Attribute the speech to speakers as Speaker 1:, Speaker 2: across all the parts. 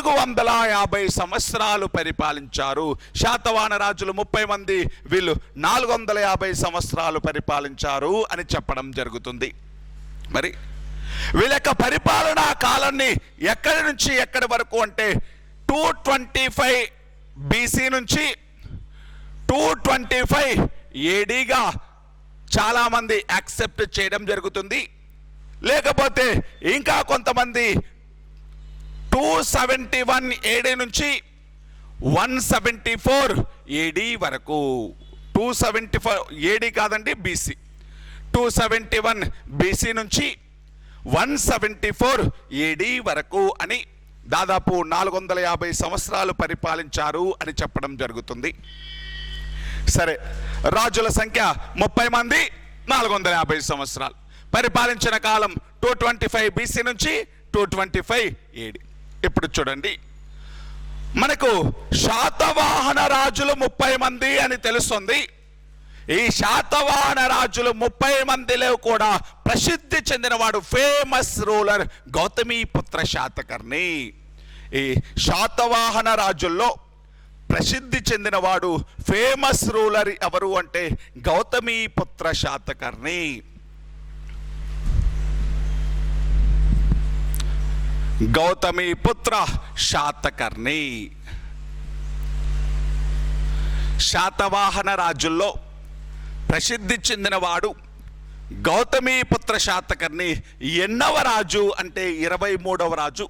Speaker 1: 450 సంవత్సరాలు పరిపాలించారు. శాతవాహన రాజులు 30 మంది, వీళ్ళు 450 సంవత్సరాలు పరిపాలించారు అని చెప్పడం జరుగుతుంది. మరి వీళ్ళ యొక్క పరిపాలనా కాలాన్ని ఎక్కడి నుంచి ఎక్కడి వరకు అంటే 225 BC నుంచి 225 ADగా చాలామంది యాక్సెప్ట్ చేయడం జరుగుతుంది. లేకపోతే ఇంకా కొంతమంది 271 AD నుంచి 174 AD వరకు, 274 AD కాదండి BC, 271 BC నుంచి 174 AD వరకు అని దాదాపు 450 సంవత్సరాలు పరిపాలించారు అని చెప్పడం జరుగుతుంది. సరే, రాజుల సంఖ్య 30 మంది, 450 సంవత్సరాలు పరిపాలించిన కాలం 225 BC నుంచి 225 AD. ఇప్పుడు చూడండి, మనకు శాతవాహన రాజులు 30 మంది అని తెలుస్తుంది. ఈ శాతవాహన రాజులు 30 మందిలో కూడా ప్రసిద్ధి చెందినవాడు ఫేమస్ రూలర్ గౌతమీపుత్ర శాతకర్ణి. ఈ శాతవాహన రాజుల్లో ప్రసిద్ధి చెందినవాడు ఫేమస్ రూలర్ ఎవరు అంటే గౌతమీపుత్ర శాతకర్ణి. గౌతమీపుత్ర శాతకర్ణి శాతవాహన రాజుల్లో ప్రసిద్ధి చెందినవాడు గౌతమీపుత్ర శాతకర్ణి. ఎన్నవ రాజు అంటే 23వ రాజు.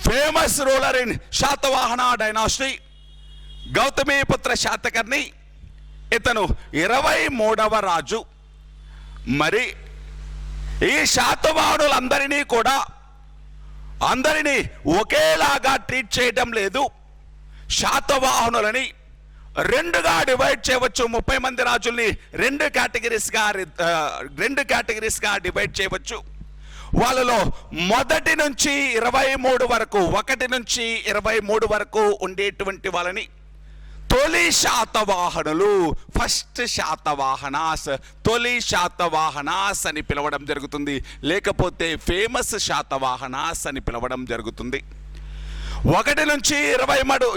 Speaker 1: Famous ruler in Satavahana dynasty Gautamiputra Satakarni. ఇతను 23వ రాజు. మరి ఈ శాతవాహనులందరినీ కూడా అందరినీ ఒకేలాగా ట్రీట్ చేయడం లేదు. శాతవాహనులని రెండుగా డివైడ్ చేయవచ్చు. 30 మంది రాజుల్ని రెండు కేటగిరీస్గా డివైడ్ చేయవచ్చు. వాళ్ళలో 1 నుంచి 23 వరకు, 1 నుంచి 23 వరకు ఉండేటువంటి వాళ్ళని తొలి శాతవాహనులు, ఫస్ట్ శాతవాహనాస్, తొలి శాతవాహనాస్ అని పిలవడం జరుగుతుంది. లేకపోతే ఫేమస్ శాతవాహనాస్ అని పిలవడం జరుగుతుంది. 1 నుంచి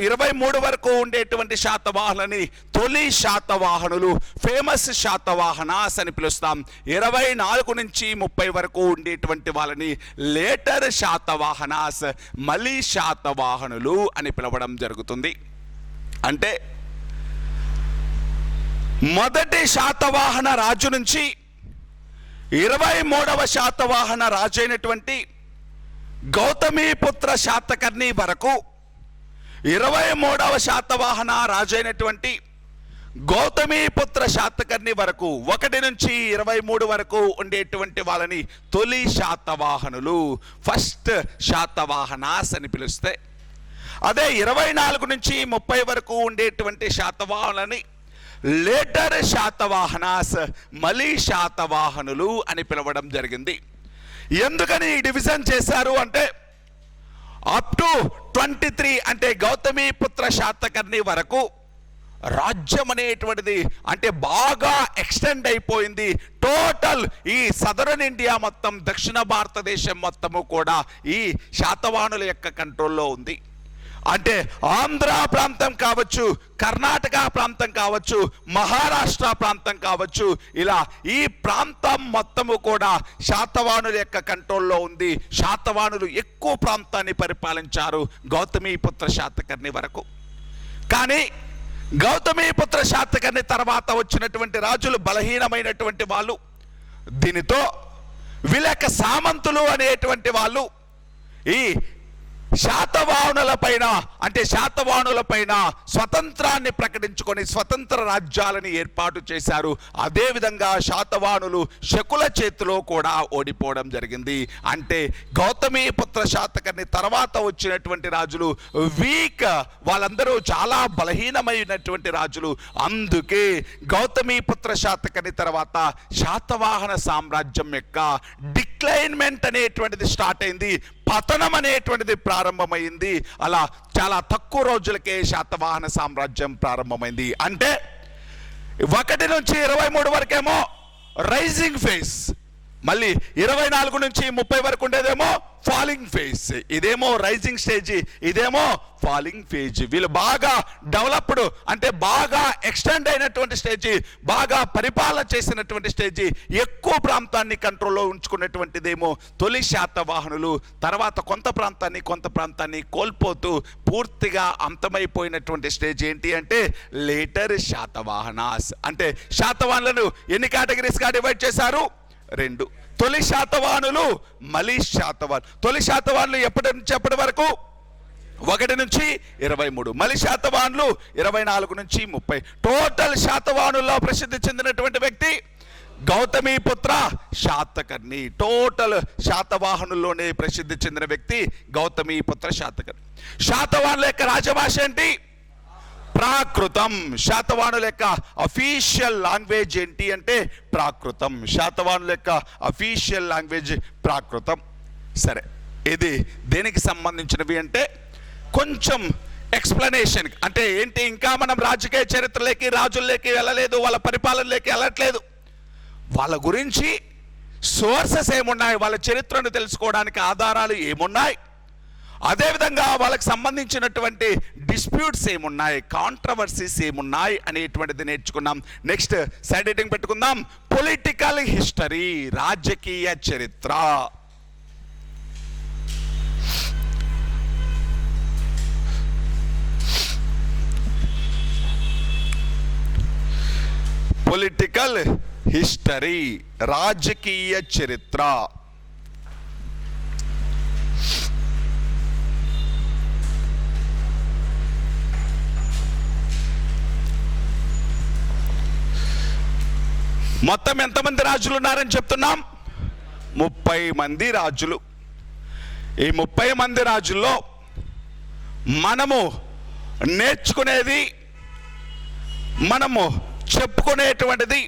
Speaker 1: 23 వరకు ఉండేటువంటి శాతవాహనులని తొలి శాతవాహనులు, ఫేమస్ శాతవాహనాస్ అని పిలుస్తాం. 24 నుంచి 30 వరకు ఉండేటువంటి వాళ్ళని లేటర్ శాతవాహనాస్, మలి శాతవాహనులు అని పిలవడం జరుగుతుంది. అంటే మొదటి శాతవాహన రాజు నుంచి 23వ శాతవాహన రాజు అయినటువంటి గౌతమీపుత్ర శాతకర్ణి వరకు, 23వ శాతవాహన రాజు అయినటువంటి గౌతమీపుత్ర శాతకర్ణి వరకు, 1 నుంచి 23 వరకు ఉండేటువంటి వాళ్ళని తొలి శాతవాహనులు, ఫస్ట్ శాతవాహనాస్ అని పిలుస్తే, అదే 24 నుంచి 30 వరకు ఉండేటువంటి శాతవాహనులని లేటర్ శాతవాహనాస్, మలి శాతవాహనులు అని పిలవడం జరిగింది. ఎందుకని ఈ డివిజన్ చేశారు అంటే అప్ టు 23 అంటే గౌతమీపుత్ర శాతకర్ణి వరకు రాజ్యం అనేటువంటిది అంటే బాగా ఎక్స్టెండ్ అయిపోయింది. టోటల్ ఈ సదరన్ ఇండియా మొత్తం, దక్షిణ భారతదేశం మొత్తము కూడా ఈ శాతవాహనుల యొక్క కంట్రోల్లో ఉంది. అంటే ఆంధ్ర ప్రాంతం కావచ్చు, కర్ణాటక ప్రాంతం కావచ్చు, మహారాష్ట్ర ప్రాంతం కావచ్చు, ఇలా ఈ ప్రాంతం మొత్తము కూడా శాతవాహనుల యొక్క కంట్రోల్లో ఉంది. శాతవాహనులు ఎక్కువ ప్రాంతాన్ని పరిపాలించారు గౌతమీపుత్ర శాతకర్ణి వరకు. కానీ గౌతమీపుత్ర శాతకర్ణి తర్వాత వచ్చినటువంటి రాజులు బలహీనమైనటువంటి వాళ్ళు. దీనితో వీళ్ళ యొక్క సామంతులు అనేటువంటి వాళ్ళు ఈ శాతవాహనుల పైన అంటే శాతవాహనుల పైన స్వతంత్రాన్ని ప్రకటించుకొని స్వతంత్ర రాజ్యాలని ఏర్పాటు చేశారు. అదేవిధంగా శాతవాహనులు శకుల చేతిలో కూడా ఓడిపోవడం జరిగింది. అంటే గౌతమీపుత్ర శాతకర్ణి తర్వాత వచ్చినటువంటి రాజులు వీక్, వాళ్ళందరూ చాలా బలహీనమైనటువంటి రాజులు. అందుకే గౌతమీపుత్ర శాతకర్ణి తర్వాత శాతవాహన సామ్రాజ్యం యొక్క డిక్లైన్మెంట్ అనేటువంటిది స్టార్ట్ అయింది, పతనం అనేటువంటిది ప్రారంభమైంది. అలా చాలా తక్కువ రోజులకే శాతవాహన సామ్రాజ్యం ప్రారంభమైంది. అంటే 1 నుంచి 23 వరకేమో రైజింగ్ ఫేజ్, మళ్ళీ 24 నుంచి 30 వరకు ఉండేదేమో ఫాలింగ్ ఫేజ్, ఇదేమో రైజింగ్ స్టేజ్, ఇదేమో ఫాలింగ్ ఫేజ్. వీళ్ళు బాగా డెవలప్డ్ అంటే బాగా ఎక్స్టెండ్ అయినటువంటి స్టేజ్, బాగా పరిపాలన చేసినటువంటి స్టేజ్, ఎక్కువ ప్రాంతాన్ని కంట్రోల్లో ఉంచుకున్నటువంటిదేమో తొలి శాతవాహనులు. తర్వాత కొంత ప్రాంతాన్ని కోల్పోతూ పూర్తిగా అంతమైపోయినటువంటి స్టేజ్ ఏంటి అంటే లేటర్ శాతవాహనాస్. అంటే శాతవాహనులను ఎన్ని కేటగిరీస్గా డివైడ్ చేశారు? 2. తొలి శాతవాహనులు, మలి శాతవాహనులు. తొలి శాతవాహనులు ఎప్పటి నుంచి ఎప్పటి వరకు? 1 నుంచి 23. మలి శాతవాహనులు 24 నుంచి 30. టోటల్ శాతవాహనుల్లో ప్రసిద్ధి చెందినటువంటి వ్యక్తి గౌతమీపుత్ర శాతకర్ణి. టోటల్ శాతవాహనుల్లోనే ప్రసిద్ధి చెందిన వ్యక్తి గౌతమీపుత్ర శాతకర్ణి. శాతవాహనుల యొక్క రాజభాష ఏంటి? ప్రాకృతం. శాతవాహనుల యొక్క అఫీషియల్ లాంగ్వేజ్ ఏంటి అంటే ప్రాకృతం. శాతవాహనుల యొక్క అఫీషియల్ లాంగ్వేజ్ ప్రాకృతం. సరే, ఇది దేనికి సంబంధించినవి అంటే కొంచెం ఎక్స్ప్లెనేషన్. అంటే ఏంటి, ఇంకా మనం రాజకీయ చరిత్రలోకి రాజుల్లోకి వెళ్ళలేదు, వాళ్ళ పరిపాలనలోకి వెళ్ళట్లేదు. వాళ్ళ గురించి సోర్సెస్ ఏమున్నాయి, వాళ్ళ చరిత్రను తెలుసుకోవడానికి ఆధారాలు ఏమున్నాయి, అదేవిధంగా వాళ్ళకి సంబంధించినటువంటి డిస్ప్యూట్స్ ఏమున్నాయి, కాంట్రవర్సీస్ ఏమున్నాయి అనేటువంటిది నేర్చుకున్నాం. నెక్స్ట్ సైడ్ హెడ్డింగ్ పెట్టుకుందాం, పొలిటికల్ హిస్టరీ, రాజకీయ చరిత్ర. పొలిటికల్ హిస్టరీ, రాజకీయ చరిత్ర. మొత్తం ఎంతమంది రాజులు ఉన్నారని చెప్తున్నాం? 30 మంది రాజులు. ఈ 30 మంది రాజుల్లో మనము నేర్చుకునేది, మనము చెప్పుకునేటువంటిది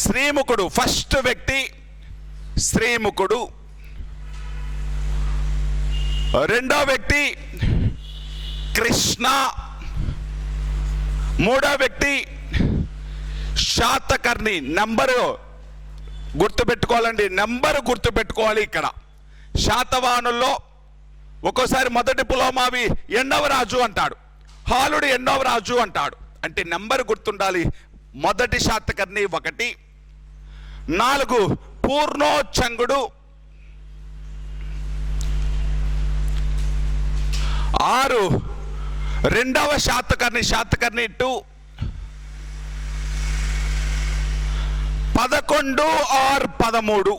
Speaker 1: శ్రీముఖుడు. ఫస్ట్ వ్యక్తి శ్రీముఖుడు. రెండో వ్యక్తి కృష్ణ. మూడో వ్యక్తి శాతకర్ణి. నంబరు గుర్తుపెట్టుకోవాలండి, నంబరు గుర్తుపెట్టుకోవాలి. ఇక్కడ శాతవాహనుల్లో ఒక్కోసారి మొదటి పులోమావి 8వ రాజు అంటాడు, హాలుడు 8వ రాజు అంటాడు. అంటే నంబరు గుర్తుండాలి. మొదటి శాతకర్ణి 1. 4 పూర్ణోచ్చంగుడు. 6 రెండవ శాతకర్ణి, శాతకర్ణి 2. 11 or 13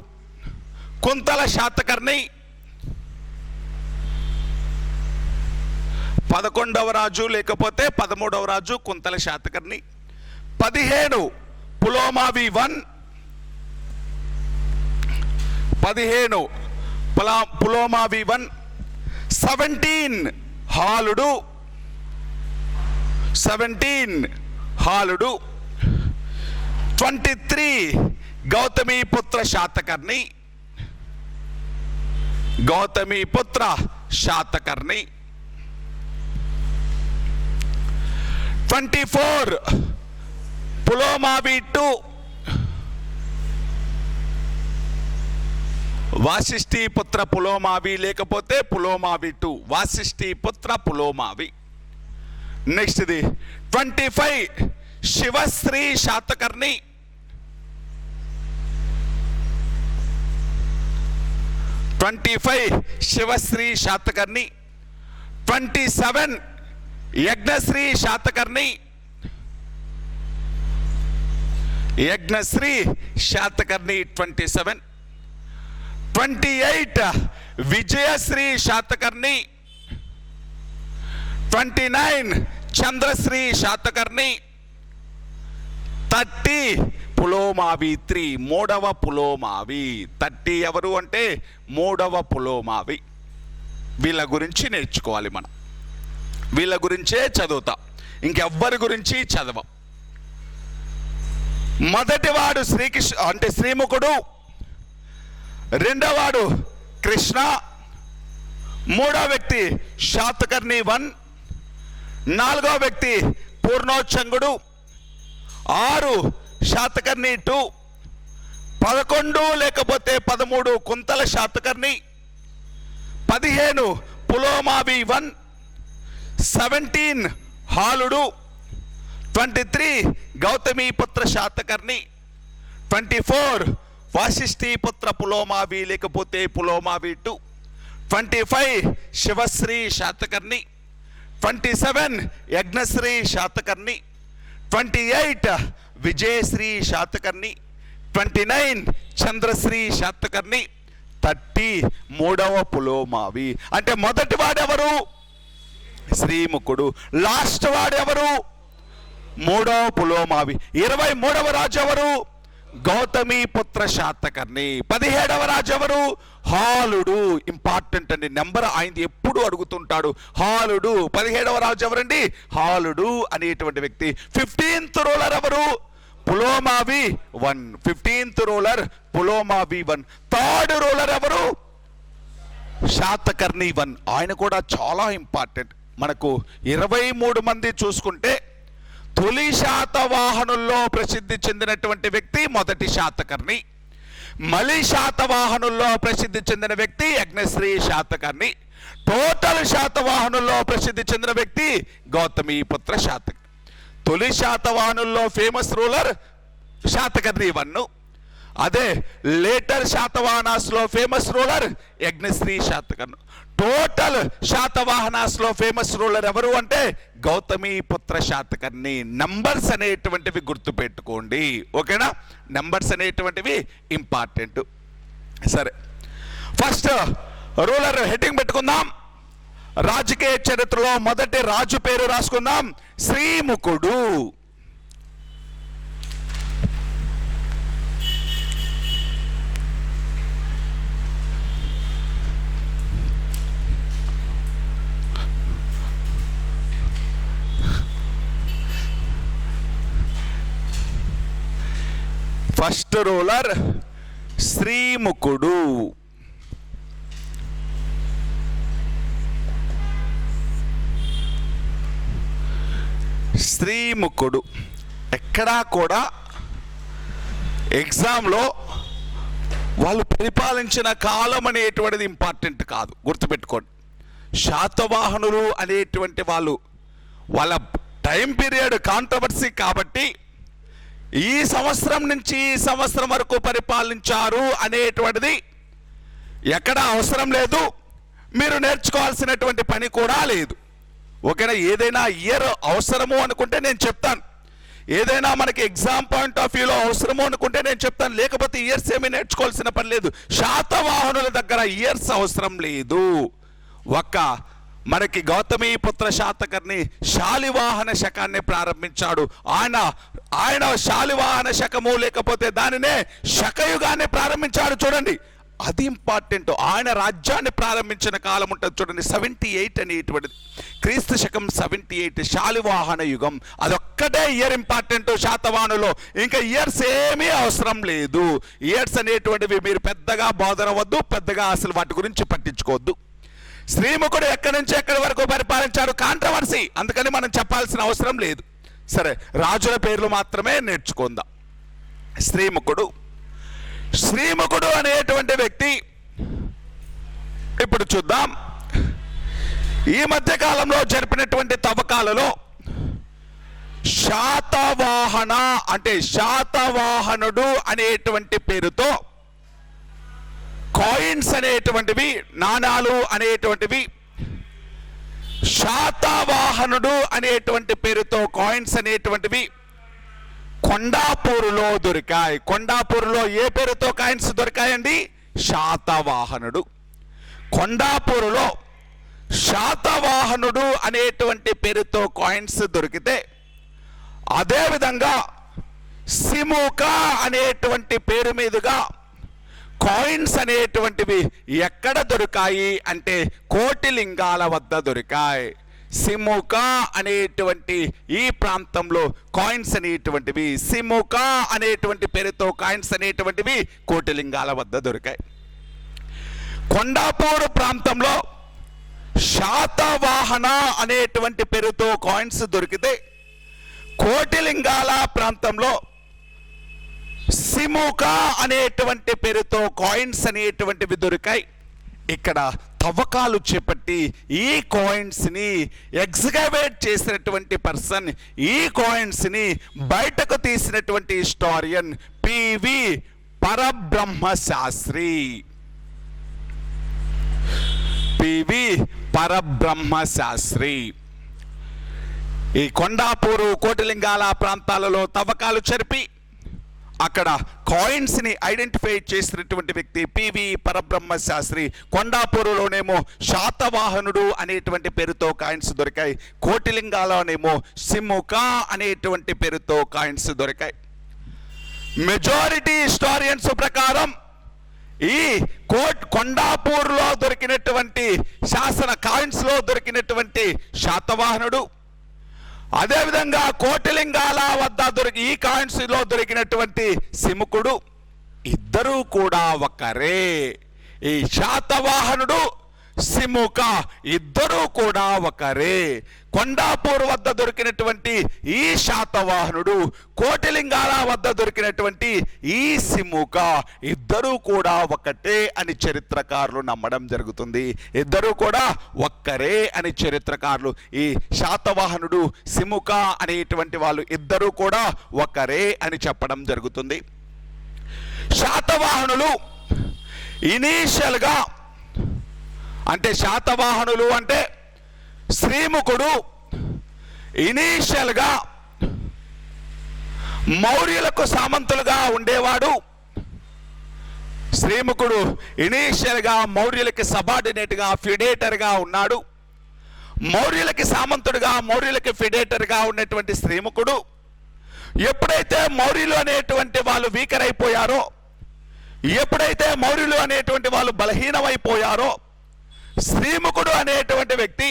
Speaker 1: కుంతల శాతకర్ణి. 11వ రాజు లేకపోతే 13వ రాజు కుంతల శాతకర్ణి. 15 పులోమావి 1. 15 పులోమావి 1. 17 హాలుడు. 17 హాలుడు. 23 గౌతమీపుత్ర శాతకర్ణి. గౌతమీపుత్ర శాతకర్ణి. 24 పులోమావి 2. వాసిష్ఠీపుత్ర పులోమావి లేకపోతే పులోమావి 2. వాసిష్ఠీపుత్ర పులోమావి. నెక్స్ట్ ఇది 25 శివశ్రీ శాతకర్ణి. 25 శివశ్రీ శాతకర్ణి. 27 యజ్ఞశ్రీ శాతకర్ణి. యజ్ఞశ్రీ శాతకర్ణి 27. 28 విజయశ్రీ శాతకర్ణి. 29 చంద్రశ్రీ శాతకర్ణి. 30 పులోమావి 3 మూడవ పులోమావి. 30 ఎవరు అంటే మూడవ పులోమావి. వీళ్ళ గురించి నేర్చుకోవాలి మనం, వీళ్ళ గురించే చదువుతాం, ఇంకెవ్వరి గురించి చదవం. మొదటివాడు శ్రీకృష్ణ అంటే శ్రీముఖుడు. రెండవవాడు కృష్ణ. మూడో వ్యక్తి శాతకర్ణి 1. 4వ వ్యక్తి పూర్ణోచ్చంగుడు. 6 శాతకర్ణి 2. 11 లేకపోతే 13 కుంతల శాతకర్ణి, 15 పులోమావి 1, 17 హాలుడు, 23 గౌతమీపుత్ర శాతకర్ణి, 24 వాసిష్ఠీపుత్ర పులోమావి లేకపోతే పులోమావి 2, 25 శివశ్రీ శాతకర్ణి, 27 యజ్ఞశ్రీ శాతకర్ణి, 28 విజయశ్రీ శాతకర్ణి, 29 చంద్రశ్రీ శాతకర్ణి, 30 మూడవ పులోమావి. అంటే మొదటి వాడెవరు? శ్రీముఖుడు. లాస్ట్ వాడెవరు? మూడవ పులోమావి. 23వ రాజు ఎవరు? గౌతమీపుత్ర శాతకర్ణి. 17వ రాజు ఎవరు? హాలుడు. ఇంపార్టెంట్ అండి, నెంబర్ ఆయనది ఎప్పుడు అడుగుతుంటాడు. హాలుడు. 17వ రాజు ఎవరండి? హాలుడు అనేటువంటి వ్యక్తి. 15th రూలర్ ఎవరు? Pulomavi 1. 15th ruler Pulomavi 1. 3rd ruler ఎవరు? శాతకర్ణి 1. ఆయన కూడా చాలా ఇంపార్టెంట్. మనకు 23 మంది చూసుకుంటే తొలి శాతవాహనుల్లో ప్రసిద్ధి చెందినటువంటి వ్యక్తి మొదటి శాతకర్ణి, మలి శాతవాహనుల్లో ప్రసిద్ధి చెందిన వ్యక్తి యజ్ఞశ్రీ శాతకర్ణి, టోటల్ శాతవాహనుల్లో ప్రసిద్ధి చెందిన వ్యక్తి గౌతమీపుత్ర శాతకర్ణి. తొలి శాతవాహనుల్లో ఫేమస్ రూలర్ శాతకర్ణి 1. అదే లేటర్ శాతవాహనాస్లో famous ruler Yajnashri Satakarni. Total శాతవాహనాస్లో ఫేమస్ రూలర్ ఎవరు అంటే గౌతమీపుత్ర శాతకర్ణి. నంబర్స్ అనేటువంటివి గుర్తుపెట్టుకోండి, ఓకేనా? నంబర్స్ అనేటువంటివి ఇంపార్టెంట్. సరే, ఫస్ట్ రూలర్ హెడ్డింగ్ పెట్టుకుందాం. రాజకీయ చరిత్రలో మొదటి రాజు పేరు రాసుకుందాం, శ్రీముఖుడు. First ruler శ్రీముఖుడు. శ్రీముఖుడు ఎక్కడా కూడా ఎగ్జామ్లో వాళ్ళు పరిపాలించిన కాలం అనేటువంటిది ఇంపార్టెంట్ కాదు, గుర్తుపెట్టుకోండి. శాతవాహనులు అనేటువంటి వాళ్ళ టైం పీరియడ్ కాంట్రవర్సీ కాబట్టి ఈ సంవత్సరం నుంచి ఈ సంవత్సరం వరకు పరిపాలించారు అనేటువంటిది ఎక్కడ అవసరం లేదు, మీరు నేర్చుకోవాల్సినటువంటి పని కూడా లేదు, ఓకేనా? ఏదైనా ఇయర్ అవసరము అనుకుంటే నేను చెప్తాను, ఏదైనా మనకి ఎగ్జామ్ పాయింట్ ఆఫ్ వ్యూలో అవసరము అనుకుంటే నేను చెప్తాను, లేకపోతే ఇయర్స్ ఏమీ నేర్చుకోవాల్సిన పని లేదు. శాతవాహనుల దగ్గర ఇయర్స్ అవసరం లేదు. మనకి గౌతమీపుత్ర శాతకర్ణి శాలివాహన శకాన్ని ప్రారంభించాడు. ఆయన శాలివాహన శకము లేకపోతే దానినే శకయుగాన్ని ప్రారంభించాడు. చూడండి, అది ఇంపార్టెంట్. ఆయన రాజ్యాన్ని ప్రారంభించిన కాలం ఉంటుంది చూడండి, 78 అనేటువంటిది, క్రీస్తు శకం 78, శాలివాహన యుగం. అదొక్కటే ఇయర్ ఇంపార్టెంట్ శాతవాహనులో, ఇంకా ఇయర్స్ ఏమీ అవసరం లేదు. ఇయర్స్ అనేటువంటివి మీరు పెద్దగా బోధనవద్దు, పెద్దగా అసలు వాటి గురించి పట్టించుకోవద్దు. శ్రీముఖుడు ఎక్కడి నుంచి ఎక్కడి వరకు పరిపాలించాడు కాంట్రవర్సీ, అందుకని మనం చెప్పాల్సిన అవసరం లేదు. సరే, రాజుల పేర్లు మాత్రమే నేర్చుకుందాం. శ్రీముఖుడు అనేటువంటి వ్యక్తి ఇప్పుడు చూద్దాం. ఈ మధ్య కాలంలో జరిపినటువంటి తవ్వకాలలో శాతవాహనుడు అనేటువంటి పేరుతో కాయిన్స్ అనేటువంటివి, నాణాలు అనేటువంటివి శాతవాహనుడు అనేటువంటి పేరుతో కాయిన్స్ అనేటువంటివి కొండాపూరులో దొరికాయి. కొండాపూరులో ఏ పేరుతో కాయిన్స్ దొరికాయండి? శాతవాహనుడు. కొండాపూరులో శాతవాహనుడు అనేటువంటి పేరుతో కాయిన్స్ దొరికితే, అదేవిధంగా సిముక అనేటువంటి పేరు మీదుగా కాయిన్స్ అనేటువంటివి ఎక్కడ దొరికాయి అంటే కోటిలింగాల వద్ద దొరికాయి. సిముక అనేటువంటి ఈ ప్రాంతంలో కాయిన్స్ అనేటువంటివి, సిముక అనేటువంటి పేరుతో కాయిన్స్ అనేటువంటివి కోటిలింగాల వద్ద దొరికాయి. కొండాపూర్ ప్రాంతంలో శాతవాహన అనేటువంటి పేరుతో కాయిన్స్ దొరికితే, కోటిలింగాల ప్రాంతంలో సిముక అనేటువంటి పేరుతో కాయిన్స్ అనేటువంటివి దొరికాయి. ఇక్కడ తవ్వకాలు చేపట్టి ఈ కాయిన్స్ని ఎగ్జిక్యూట్ చేసినటువంటి పర్సన్, ఈ కాయిన్స్ని బయటకు తీసినటువంటి హిస్టారియన్ పివి పరబ్రహ్మ శాస్త్రి. పివి పరబ్రహ్మ శాస్త్రి ఈ కొండాపూరు, కోటిలింగాల ప్రాంతాలలో తవ్వకాలు జరిపి అక్కడ కాయిన్స్ని ఐడెంటిఫై చేసినటువంటి వ్యక్తి పివి పరబ్రహ్మ శాస్త్రి. కొండాపూరులోనేమో శాతవాహనుడు అనేటువంటి పేరుతో కాయిన్స్ దొరికాయి, కోటిలింగాలోనేమో సిముక అనేటువంటి పేరుతో కాయిన్స్ దొరికాయి. మెజారిటీ హిస్టారియన్స్ ప్రకారం ఈ కొండాపూర్లో దొరికినటువంటి శాసన కాయిన్స్లో దొరికినటువంటి శాతవాహనుడు, అదేవిధంగా కోటిలింగాల వద్ద ఈ కాయిన్స్లో దొరికినటువంటి సిముకుడు ఇద్దరూ కూడా ఒకరే. ఈ శాతవాహనుడు, సిముక ఇద్దరూ కూడా ఒకరే. కొండాపూర్ వద్ద దొరికినటువంటి ఈ శాతవాహనుడు, కోటిలింగాల వద్ద దొరికినటువంటి ఈ సిముక ఇద్దరూ కూడా ఒకటే అని చరిత్రకారులు నమ్మడం జరుగుతుంది. ఇద్దరూ కూడా ఒక్కరే అని చరిత్రకారులు, ఈ శాతవాహనుడు, సిముక అనేటువంటి వాళ్ళు ఇద్దరూ కూడా ఒకరే అని చెప్పడం జరుగుతుంది. శాతవాహనులు ఇనీషియల్గా అంటే శాతవాహనులు అంటే శ్రీముఖుడు ఇనీషియల్గా మౌర్యులకు సామంతులుగా ఉండేవాడు. శ్రీముఖుడు ఇనీషియల్గా మౌర్యులకి సబార్డినేట్గా, ఫిడేటర్గా ఉన్నాడు. మౌర్యులకి సామంతుడుగా, మౌర్యులకి ఫిడేటర్గా ఉన్నటువంటి శ్రీముఖుడు ఎప్పుడైతే మౌర్యులు అనేటువంటి వాళ్ళు వీకర్ అయిపోయారో, ఎప్పుడైతే మౌర్యులు అనేటువంటి వాళ్ళు బలహీనమైపోయారో, శ్రీముఖుడు అనేటువంటి వ్యక్తి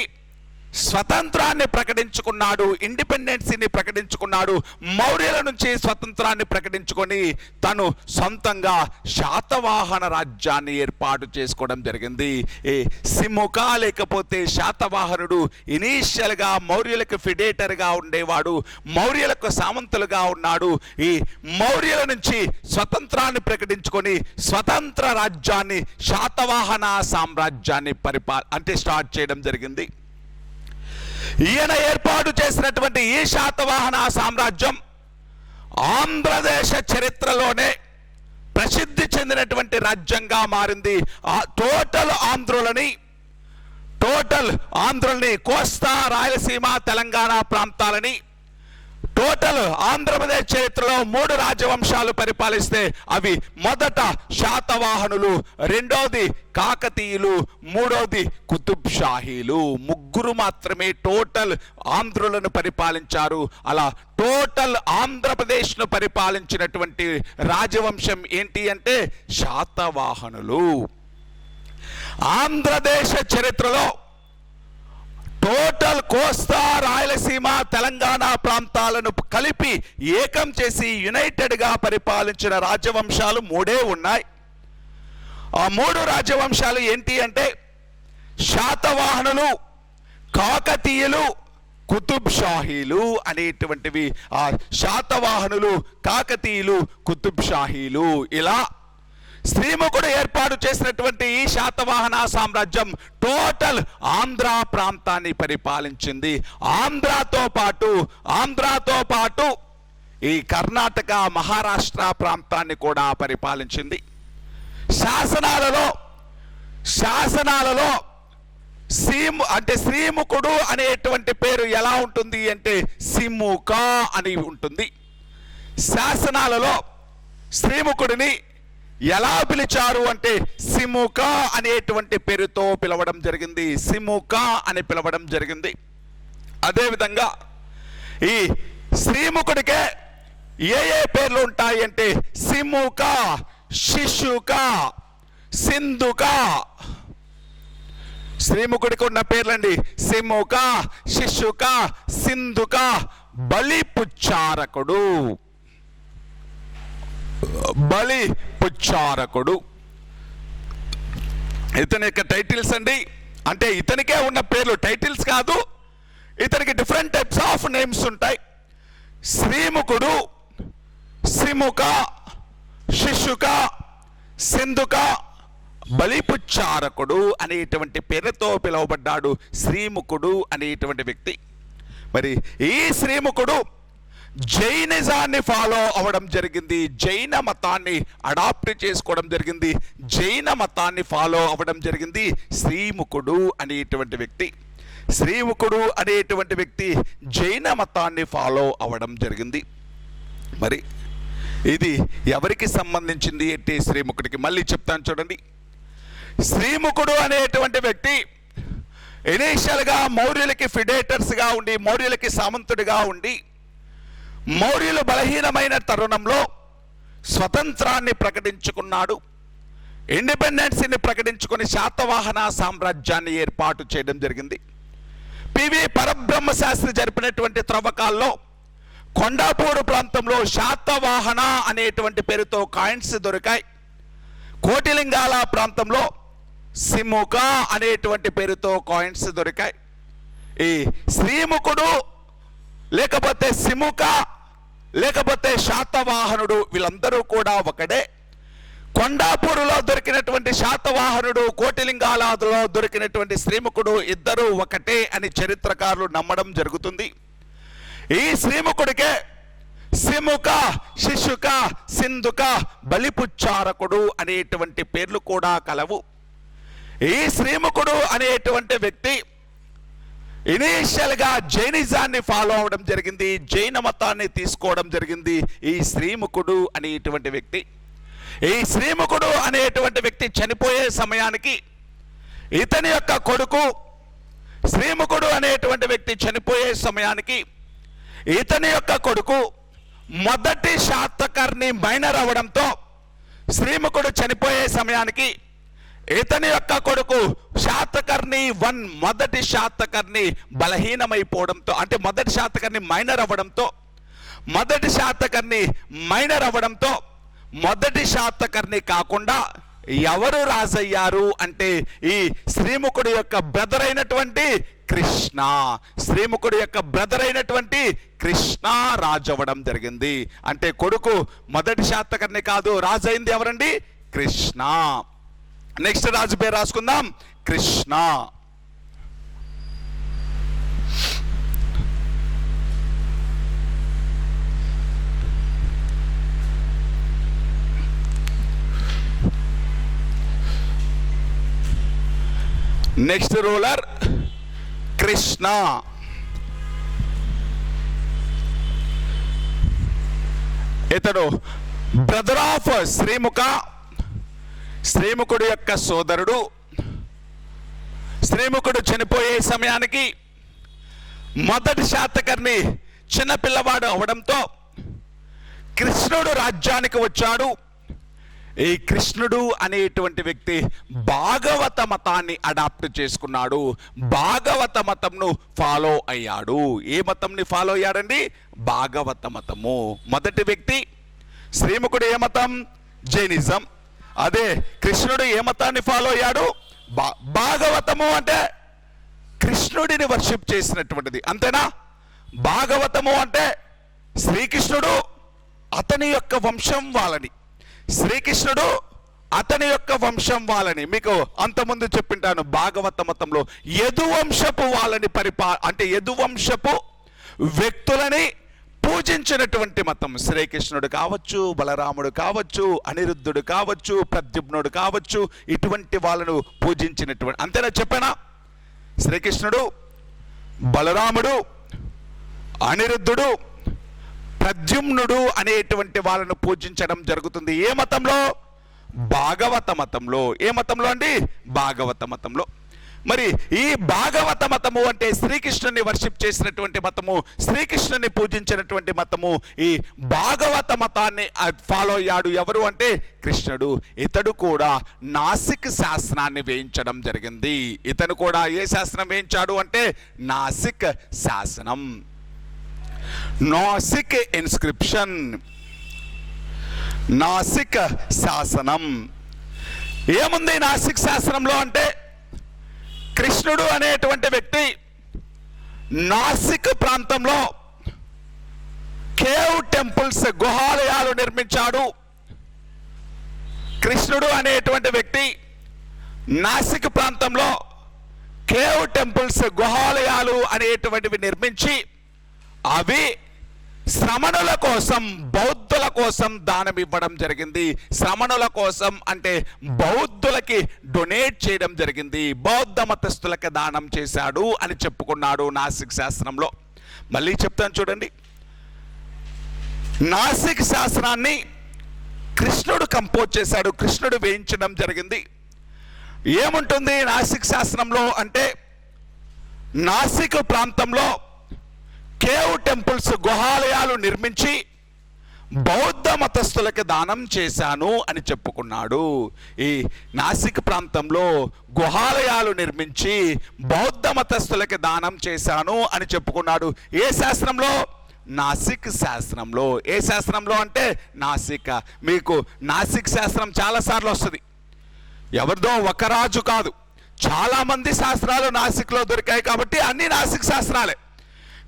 Speaker 1: స్వతంత్రాన్ని ప్రకటించుకున్నాడు, ఇండిపెండెన్సీని ప్రకటించుకున్నాడు. మౌర్యుల నుంచి స్వతంత్రాన్ని ప్రకటించుకొని తను సొంతంగా శాతవాహన రాజ్యాన్ని ఏర్పాటు చేసుకోవడం జరిగింది. ఈ సిముక లేకపోతే శాతవాహనుడు ఇనీషియల్గా మౌర్యులకు ఫిడేటర్గా ఉండేవాడు, మౌర్యులకు సామంతులుగా ఉన్నాడు. ఈ మౌర్యుల నుంచి స్వతంత్రాన్ని ప్రకటించుకొని స్వతంత్ర రాజ్యాన్ని, శాతవాహన సామ్రాజ్యాన్ని స్టార్ట్ చేయడం జరిగింది. ఈయన ఏర్పాటు చేసినటువంటి ఈ శాతవాహన సామ్రాజ్యం ఆంధ్రదేశ చరిత్రలోనే ప్రసిద్ధి చెందినటువంటి రాజ్యంగా మారింది. టోటల్ ఆంధ్రులని కోస్తా, రాయలసీమ, తెలంగాణ ప్రాంతాలని టోటల్ ఆంధ్రప్రదేశ్ చరిత్రలో 3 రాజవంశాలు పరిపాలిస్తే అవి మొదట శాతవాహనులు, రెండోది కాకతీయులు, మూడోది కుతుబ్ షాహీలు. 3 మాత్రమే టోటల్ ఆంధ్రులను పరిపాలించారు. అలా టోటల్ ఆంధ్రప్రదేశ్ను పరిపాలించినటువంటి రాజవంశం ఏంటి అంటే శాతవాహనులు. ఆంధ్రదేశ చరిత్రలో టోటల్ కోస్తా, రాయలసీమ, తెలంగాణ ప్రాంతాలను కలిపి ఏకం చేసి యునైటెడ్గా పరిపాలించిన రాజవంశాలు 3 ఉన్నాయి. ఆ 3 రాజవంశాలు ఏంటి అంటే శాతవాహనులు, కాకతీయులు, కుతుబ్ షాహీలు అనేటువంటివి. ఆ శాతవాహనులు, కాకతీయులు, కుతుబ్ షాహీలు ఇలా శ్రీముఖుడు ఏర్పాటు చేసినటువంటి ఈ శాతవాహన సామ్రాజ్యం టోటల్ ఆంధ్ర ప్రాంతాన్ని పరిపాలించింది. ఆంధ్రాతో పాటు ఈ కర్ణాటక, మహారాష్ట్ర ప్రాంతాన్ని కూడా పరిపాలించింది. శాసనాలలో శ్రీముఖుడు అనేటువంటి పేరు ఎలా ఉంటుంది అంటే సిముక అని ఉంటుంది. శాసనాలలో శ్రీముఖుడిని ఎలా పిలిచారు అంటే సిముక అనేటువంటి పేరుతో పిలవడం జరిగింది. సిముక అని పిలవడం జరిగింది. అదేవిధంగా ఈ శ్రీముఖుడికే ఏ పేర్లు ఉంటాయి అంటే సిముక, శిశుక, సింధుక. శ్రీముఖుడికి ఉన్న పేర్లండి సిముక, శిశుక, సింధుక. బలిపుచ్చారకుడు, బలిపుచ్చారకుడు ఇతని యొక్క టైటిల్స్ అండి. అంటే ఇతనికే ఉన్న పేర్లు, టైటిల్స్ కాదు, ఇతనికి డిఫరెంట్ టైప్స్ ఆఫ్ నేమ్స్ ఉంటాయి. శ్రీముఖుడు, సిముక, శిశుక, సింధుక, బలిపుచ్చారకుడు అనేటువంటి పేరుతో పిలువబడ్డాడు శ్రీముఖుడు అనేటువంటి వ్యక్తి. మరి ఈ శ్రీముఖుడు జైనిజాన్ని ఫాలో అవ్వడం జరిగింది, జైన మతాన్ని అడాప్ట్ చేసుకోవడం జరిగింది, జైన మతాన్ని ఫాలో అవ్వడం జరిగింది శ్రీముఖుడు అనేటువంటి వ్యక్తి. శ్రీముఖుడు అనేటువంటి వ్యక్తి జైన మతాన్ని ఫాలో అవ్వడం జరిగింది. మరి ఇది ఎవరికి సంబంధించింది అంటే శ్రీముఖుడికి. మళ్ళీ చెప్తాను చూడండి. శ్రీముఖుడు అనేటువంటి వ్యక్తి ఇనీషియల్గా మౌర్యులకి ఫిడేటర్స్గా ఉండి, మౌర్యులకి సామంతుడిగా ఉండి, మౌర్యులు బలహీనమైన తరుణంలో స్వతంత్రాన్ని ప్రకటించుకున్నాడు. ఇండిపెండెన్స్ని ప్రకటించుకొని శాతవాహన సామ్రాజ్యాన్ని ఏర్పాటు చేయడం జరిగింది. పివి పరబ్రహ్మ శాస్త్రి జరిపినటువంటి త్రవ్వకాల్లో కొండాపూరు ప్రాంతంలో శాతవాహన అనేటువంటి పేరుతో కాయిన్స్ దొరికాయి. కోటిలింగాల ప్రాంతంలో సిముక అనేటువంటి పేరుతో కాయిన్స్ దొరికాయి. ఈ శ్రీముఖుడు లేకపోతే సిముక లేకపోతే శాతవాహనుడు వీళ్ళందరూ కూడా ఒకడే. కొండాపూరులో దొరికినటువంటి శాతవాహనుడు, కోటిలింగాలలో దొరికినటువంటి శ్రీముఖుడు ఇద్దరు ఒకటే అని చరిత్రకారులు నమ్మడం జరుగుతుంది. ఈ శ్రీముఖుడికే సిముక, శిశుక, సింధుక, బలిపుచ్చారకుడు అనేటువంటి పేర్లు కూడా కలవు. ఈ శ్రీముఖుడు అనేటువంటి వ్యక్తి ఇనీషియల్గా జైనిజాన్ని ఫాలో అవడం జరిగింది, జైన మతాన్ని తీసుకోవడం జరిగింది ఈ శ్రీముఖుడు అనేటువంటి వ్యక్తి. ఈ శ్రీముఖుడు అనేటువంటి వ్యక్తి చనిపోయే సమయానికి ఇతని యొక్క కొడుకు, శ్రీముఖుడు అనేటువంటి వ్యక్తి చనిపోయే సమయానికి ఇతని యొక్క కొడుకు మొదటి శాతకర్ణి మైనర్ అవ్వడంతో, శ్రీముఖుడు చనిపోయే సమయానికి ఇతని యొక్క కొడుకు శాతకర్ణి మొదటి శాతకర్ణి బలహీనమైపోవడంతో, అంటే మొదటి శాతకర్ణి మైనర్ అవ్వడంతో, మొదటి శాతకర్ణి కాకుండా ఎవరు రాజయ్యారు అంటే ఈ శ్రీముఖుడి యొక్క బ్రదర్ అయినటువంటి కృష్ణ, శ్రీముఖుడి యొక్క బ్రదర్ అయినటువంటి కృష్ణ రాజు అవ్వడం జరిగింది. అంటే కొడుకు మొదటి శాతకర్ణి కాదు, రాజు అయింది ఎవరండి? కృష్ణ. నెక్స్ట్ రాజు పేరు రాసుకుందాం, కృష్ణ. Next ruler Krishna. ఇతడు బ్రదర్ ఆఫ్ శ్రీముఖ, శ్రీముఖుడు యొక్క సోదరుడు. శ్రీముఖుడు చనిపోయే సమయానికి మొదటి శాతకర్ణి చిన్నపిల్లవాడు అవడంతో కృష్ణుడు రాజ్యానికి వచ్చాడు. ఈ కృష్ణుడు అనేటువంటి వ్యక్తి భాగవత మతాన్ని అడాప్ట్ చేసుకున్నాడు, భాగవత మతంను ఫాలో అయ్యాడు. ఏ మతంని ఫాలో అయ్యాడండి? భాగవత మతము. మొదటి వ్యక్తి శ్రీముఖుడు ఏ మతం? జైనిజం. అదే కృష్ణుడు ఏ మతాన్ని ఫాలో అయ్యాడు? భాగవతము. అంటే కృష్ణుడిని వర్షిప్ చేసినటువంటిది, అంతేనా? భాగవతము అంటే శ్రీకృష్ణుడు అతని యొక్క వంశం వాళ్ళని, శ్రీకృష్ణుడు అతని యొక్క వంశం వాళ్ళని. మీకు అంతకుముందు చెప్పింటాను, భాగవత మతంలో యదువంశపు వాళ్ళని అంటే యదువంశపు వ్యక్తులని పూజించినటువంటి మతం. శ్రీకృష్ణుడు కావచ్చు, బలరాముడు కావచ్చు, అనిరుద్ధుడు కావచ్చు, ప్రద్యుమ్నుడు కావచ్చు, ఇటువంటి వాళ్ళను పూజించినటువంటి, అంతేనా చెప్పానా? శ్రీకృష్ణుడు, బలరాముడు, అనిరుద్ధుడు, ప్రద్యుమ్నుడు అనేటువంటి వాళ్ళను పూజించడం జరుగుతుంది. ఏ మతంలో? భాగవత మతంలో. ఏ మతంలో అండి? భాగవత మతంలో. మరి ఈ భాగవత మతము అంటే శ్రీకృష్ణుని వర్షిప్ చేసినటువంటి మతము, శ్రీకృష్ణుని పూజించినటువంటి మతము. ఈ భాగవత మతాన్ని ఫాలో అయ్యాడు ఎవరు అంటే కృష్ణుడు. ఇతడు కూడా నాసిక్ శాసనాన్ని వేయించడం జరిగింది. ఇతను కూడా ఏ శాసనం వేయించాడు అంటే నాసిక్ శాసనం, నాసిక్ ఇన్స్క్రిప్షన్, నాసిక్ శాసనం. ఏముంది నాసిక్ శాసనంలో అంటే కృష్ణుడు అనేటువంటి వ్యక్తి నాసిక్ ప్రాంతంలో కేవ్ టెంపుల్స్, గుహాలయాలు నిర్మించాడు. కృష్ణుడు అనేటువంటి వ్యక్తి నాసిక్ ప్రాంతంలో కేవ్ టెంపుల్స్, గుహాలయాలు అనేటువంటివి నిర్మించి అవి శ్రమణుల కోసం, బౌద్ధుల కోసం దానం ఇవ్వడం జరిగింది. శ్రమణుల కోసం అంటే బౌద్ధులకి డొనేట్ చేయడం జరిగింది. బౌద్ధ మతస్థులకి దానం చేశాడు అని చెప్పుకున్నాడు నాసిక్ శాస్త్రంలో. మళ్ళీ చెప్తాను చూడండి. నాసిక్ శాస్త్రాన్ని కృష్ణుడు కంపోజ్ చేశాడు, కృష్ణుడు వేయించడం జరిగింది. ఏముంటుంది నాసిక్ శాస్త్రంలో అంటే, నాసిక్ ప్రాంతంలో కేవ్ టెంపుల్స్, గుహాలయాలు నిర్మించి బౌద్ధ మతస్థులకి దానం చేశాను అని చెప్పుకున్నాడు. ఈ నాసిక్ ప్రాంతంలో గుహాలయాలు నిర్మించి బౌద్ధ మతస్థులకి దానం చేశాను అని చెప్పుకున్నాడు. ఏ శాస్త్రంలో? నాసిక్ శాస్త్రంలో. ఏ శాస్త్రంలో అంటే నాసిక్. మీకు నాసిక్ శాస్త్రం చాలాసార్లు వస్తుంది. ఎవరిదో ఒక రాజు కాదు, చాలామంది శాస్త్రాలు నాసిక్లో దొరికాయి కాబట్టి అన్ని నాసిక్ శాస్త్రాలే.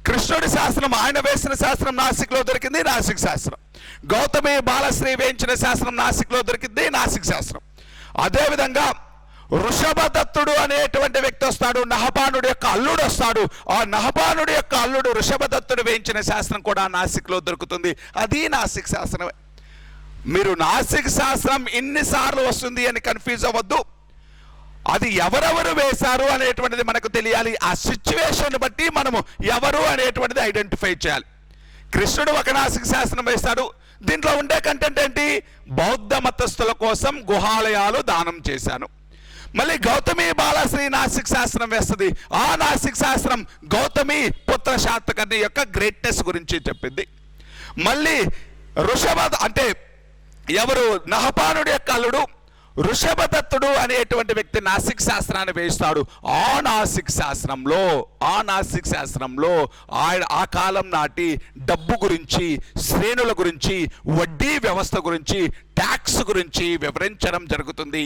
Speaker 1: కృష్ణుడి శాస్త్రం, ఆయన వేసిన శాస్త్రం నాసిక్లో దొరికింది, నాసిక్ శాస్త్రం. గౌతమి బాలశ్రీ వేయించిన శాస్త్రం నాసిక్లో దొరికింది, నాసిక్ శాస్త్రం. అదేవిధంగా వృషభదత్తుడు అనేటువంటి వ్యక్తి వస్తాడు, నహపానుడి యొక్క అల్లుడు వస్తాడు. ఆ నహపానుడి యొక్క అల్లుడు వృషభదత్తుడు వేయించిన శాస్త్రం కూడా నాసిక్లో దొరుకుతుంది, అది నాసిక్ శాస్త్రమే. మీరు నాసిక్ శాస్త్రం ఎన్నిసార్లు వస్తుంది అని కన్ఫ్యూజ్ అవ్వద్దు. అది ఎవరెవరు వేశారు అనేటువంటిది మనకు తెలియాలి. ఆ సిచ్యువేషన్ బట్టి మనము ఎవరు అనేటువంటిది ఐడెంటిఫై చేయాలి. కృష్ణుడు ఒక నాసిక్ శాస్త్రం వేశాడు. దీంట్లో ఉండే కంటెంట్ ఏంటి? బౌద్ధ మతస్థుల కోసం గుహాలయాలు దానం చేశాను. మళ్ళీ గౌతమి బాలశ్రీ నాసిక్ శాస్త్రం వేస్తుంది. ఆ నాసిక్ శాస్త్రం గౌతమి పుత్ర శాతకర్ణి యొక్క గ్రేట్నెస్ గురించి చెప్పింది. మళ్ళీ అంటే ఎవరు? నహపానుడి యొక్క అల్లుడు వృషభదత్తుడు అనేటువంటి వ్యక్తి నాసిక్ శాస్త్రాన్ని వేస్తాడు. ఆ నాసిక్ శాస్త్రంలో ఆ కాలం నాటి డబ్బు గురించి, శ్రేణుల గురించి, వడ్డీ వ్యవస్థ గురించి, ట్యాక్స్ గురించి వివరించడం జరుగుతుంది.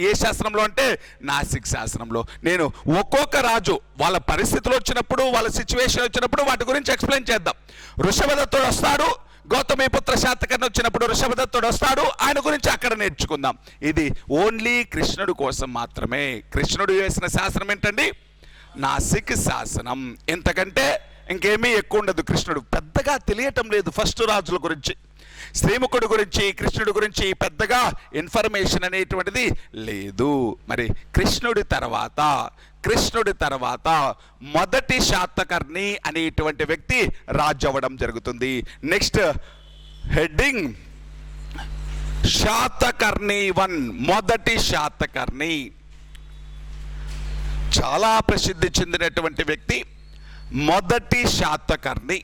Speaker 1: ఏ శాస్త్రంలో అంటే నాసిక్ శాస్త్రంలో. నేను ఒక్కొక్క రాజు వాళ్ళ పరిస్థితులు వచ్చినప్పుడు, వాళ్ళ సిచ్యువేషన్ వచ్చినప్పుడు వాటి గురించి ఎక్స్ప్లెయిన్ చేద్దాం. వృషభదత్తుడు వస్తాడు, గౌతమి పుత్ర శాతకర్ణి వచ్చినప్పుడు వృషభదత్తుడు వస్తాడు, ఆయన గురించి అక్కడ నేర్చుకుందాం. ఇది ఓన్లీ కృష్ణుడు కోసం మాత్రమే. కృష్ణుడు వేసిన శాస్త్రం ఏంటండి? నాసిక్ శాసనం. ఎంతకంటే ఇంకేమీ ఎక్కువ ఉండదు. కృష్ణుడు పెద్దగా తెలియటం లేదు ఫస్ట్ రాజుల గురించి, శ్రీముఖుడి గురించి, కృష్ణుడి గురించి పెద్దగా ఇన్ఫర్మేషన్ అనేటువంటిది లేదు. మరి కృష్ణుడి తర్వాత మొదటి శాతకర్ణి అనేటువంటి వ్యక్తి రాజు అవ్వడం జరుగుతుంది. Next heading Satakarni 1. మొదటి శాతకర్ణి చాలా ప్రసిద్ధి చెందినటువంటి వ్యక్తి మొదటి శాతకర్ణి.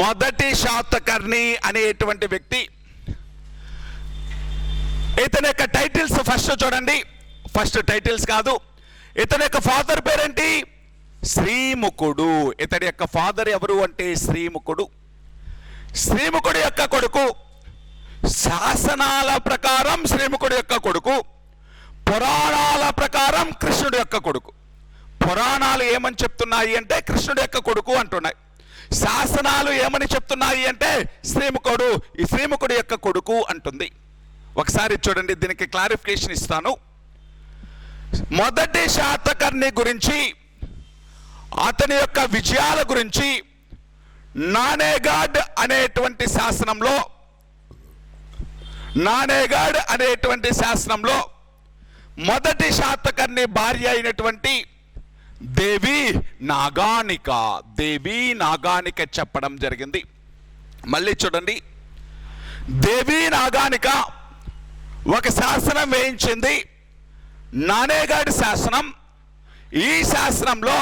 Speaker 1: మొదటి శాతకర్ణి అనేటువంటి వ్యక్తి, ఇతని యొక్క టైటిల్స్ ఫస్ట్ చూడండి. ఫస్ట్ టైటిల్స్ కాదు, ఇతని యొక్క ఫాదర్ పేరేంటి? శ్రీముఖుడు. ఇతని యొక్క ఫాదర్ ఎవరు అంటే శ్రీముఖుడు. శ్రీముఖుడి యొక్క కొడుకు, శాసనాల ప్రకారం శ్రీముఖుడి యొక్క కొడుకు, పురాణాల ప్రకారం కృష్ణుడి యొక్క కొడుకు. పురాణాలు ఏమని చెప్తున్నాయి అంటే కృష్ణుడి యొక్క కొడుకు అంటున్నాయి. శాసనాలు ఏమని చెప్తున్నాయి అంటే శ్రీముఖుడి యొక్క కొడుకు అంటుంది. ఒకసారి చూడండి, దీనికి క్లారిఫికేషన్ ఇస్తాను. మొదటి శాతకర్ణి గురించి, అతని యొక్క విజయాల గురించి నానేగాడ్ అనేటువంటి శాసనంలో మొదటి శాతకర్ణి భార్య అయినటువంటి దేవి నాగానిక చెప్పడం జరిగింది. మళ్ళీ చూడండి, దేవి నాగానిక ఒక శాసనం వేయించింది, నానేగాడి శాసనం. ఈ శాసనంలో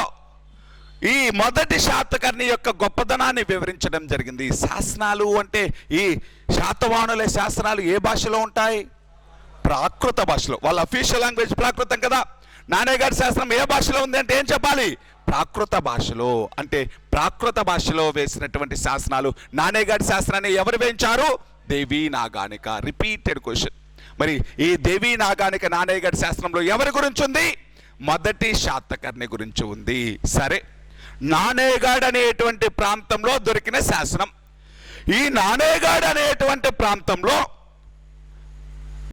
Speaker 1: ఈ మొదటి శాతకర్ణి యొక్క గొప్పదనాన్ని వివరించడం జరిగింది. శాసనాలు అంటే ఈ శాతవాహనుల శాసనాలు ఏ భాషలో ఉంటాయి? ప్రాకృత భాషలో. వాళ్ళ అఫీషియల్ లాంగ్వేజ్ ప్రాకృతం కదా. నానేగాడి శాస్త్రం ఏ భాషలో ఉంది అంటే ఏం చెప్పాలి? ప్రాకృత భాషలో. అంటే ప్రాకృత భాషలో వేసినటువంటి శాసనాలు. నానేగాడి శాస్త్రాన్ని ఎవరు వేయించారు? దేవి నాగానిక. Repeated question. మరి ఈ దేవి నాగానిక నానేగాడి శాస్త్రంలో ఎవరి గురించి ఉంది? మొదటి శాతకర్ణి గురించి ఉంది. సరే, నానేగాడ్ అనేటువంటి ప్రాంతంలో దొరికిన శాసనం. ఈ నానేగాడ్ అనేటువంటి ప్రాంతంలో